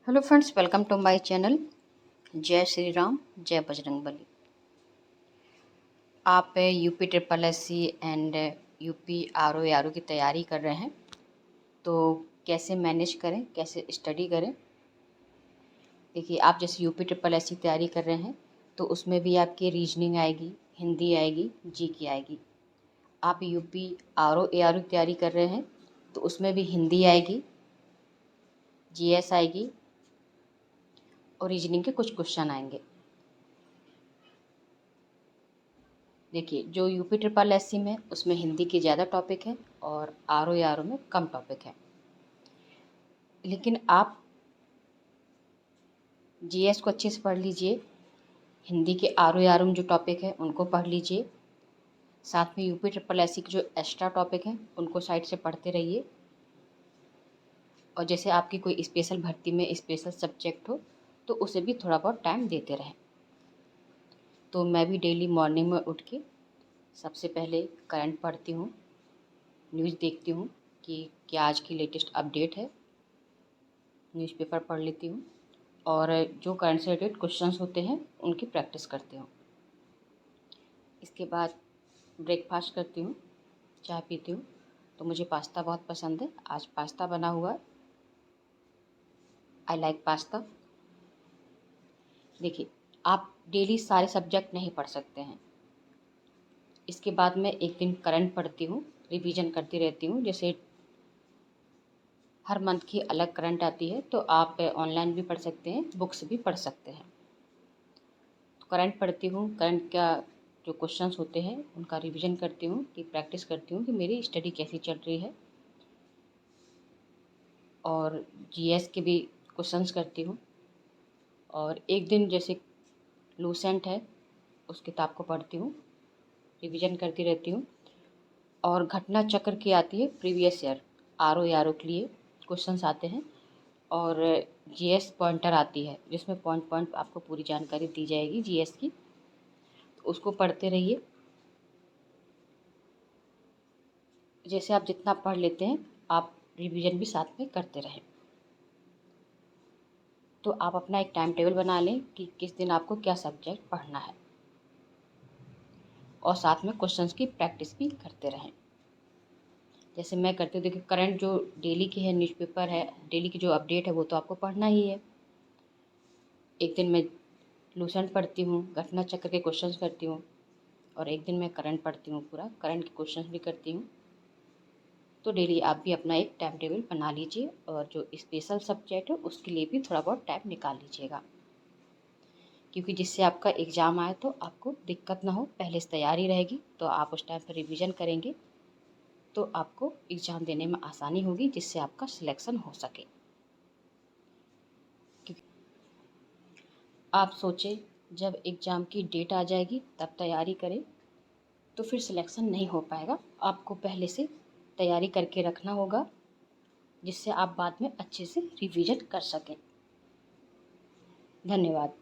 Hello friends, welcome to my channel. जय श्री राम, जय बजरंगबली। आप UP triple S C and UP R O की तैयारी कर रहे हैं तो कैसे मैनेज करें, कैसे स्टडी करें। देखिए, आप जैसे यूपी ट्रिपल एससी तैयारी कर रहे हैं तो उसमें भी आपकी रीजनिंग आएगी, हिंदी आएगी, जीके आएगी। आप यूपी आर ओ की तैयारी कर रहे हैं तो उसमें भी हिंदी आएगी, जीएस आएगी और रीजनिंग के कुछ क्वेश्चन आएंगे। देखिए, जो यूपी ट्रिपल एससी में उसमें हिंदी के ज़्यादा टॉपिक हैं और आर ओ में कम टॉपिक है। लेकिन आप जीएस को अच्छे से पढ़ लीजिए, हिंदी के आर ओ में जो टॉपिक है उनको पढ़ लीजिए, साथ में यूपी ट्रिपल एससी के जो एक्स्ट्रा टॉपिक हैं उनको साइड से पढ़ते रहिए। और जैसे आपकी कोई स्पेशल भर्ती में स्पेशल सब्जेक्ट हो तो उसे भी थोड़ा बहुत टाइम देते रहें। तो मैं भी डेली मॉर्निंग में उठ के सबसे पहले करंट पढ़ती हूँ, न्यूज़ देखती हूँ कि क्या आज की लेटेस्ट अपडेट है, न्यूज़पेपर पढ़ लेती हूँ और जो करंट से रिलेटेड क्वेश्चंस होते हैं उनकी प्रैक्टिस करती हूँ। इसके बाद ब्रेकफास्ट करती हूँ, चाय पीती हूँ। तो मुझे पास्ता बहुत पसंद है, आज पास्ता बना हुआ है। I like pasta. देखिए, आप डेली सारे सब्जेक्ट नहीं पढ़ सकते हैं। इसके बाद मैं एक दिन करंट पढ़ती हूँ, रिवीजन करती रहती हूँ। जैसे हर मंथ की अलग करंट आती है तो आप ऑनलाइन भी पढ़ सकते हैं, बुक्स भी पढ़ सकते हैं। तो करंट पढ़ती हूँ, करंट का जो क्वेश्चंस होते हैं उनका रिवीजन करती हूँ, कि प्रैक्टिस करती हूँ कि मेरी स्टडी कैसी चल रही है। और जीएस के भी क्वेश्चंस करती हूँ। और एक दिन जैसे लूसेंट है उस किताब को पढ़ती हूँ, रिवीजन करती रहती हूँ। और घटना चक्र की आती है प्रीवियस ईयर, आर ओ के लिए क्वेश्चंस आते हैं। और जीएस पॉइंटर आती है जिसमें पॉइंट पॉइंट आपको पूरी जानकारी दी जाएगी जीएस की, तो उसको पढ़ते रहिए। जैसे आप जितना पढ़ लेते हैं आप रिवीजन भी साथ में करते रहें। तो आप अपना एक टाइम टेबल बना लें कि किस दिन आपको क्या सब्जेक्ट पढ़ना है और साथ में क्वेश्चंस की प्रैक्टिस भी करते रहें। जैसे मैं करती हूँ, देखिए करंट जो डेली की है, न्यूज़पेपर है, डेली की जो अपडेट है वो तो आपको पढ़ना ही है। एक दिन मैं लूसेंट पढ़ती हूँ, घटना चक्र के क्वेश्चंस करती हूँ और एक दिन मैं करंट पढ़ती हूँ, पूरा करंट के क्वेश्चंस भी करती हूँ। तो डेली आप भी अपना एक टाइम टेबल बना लीजिए और जो स्पेशल सब्जेक्ट है उसके लिए भी थोड़ा बहुत टाइम निकाल लीजिएगा, क्योंकि जिससे आपका एग्ज़ाम आए तो आपको दिक्कत ना हो, पहले से तैयारी रहेगी तो आप उस टाइम पर रिवीजन करेंगे तो आपको एग्ज़ाम देने में आसानी होगी, जिससे आपका सिलेक्शन हो सके। क्योंकि आप सोचें, जब एग्ज़ाम की डेट आ जाएगी तब तैयारी करें तो फिर सिलेक्शन नहीं हो पाएगा। आपको पहले से तैयारी करके रखना होगा, जिससे आप बाद में अच्छे से रिवीजन कर सकें। धन्यवाद।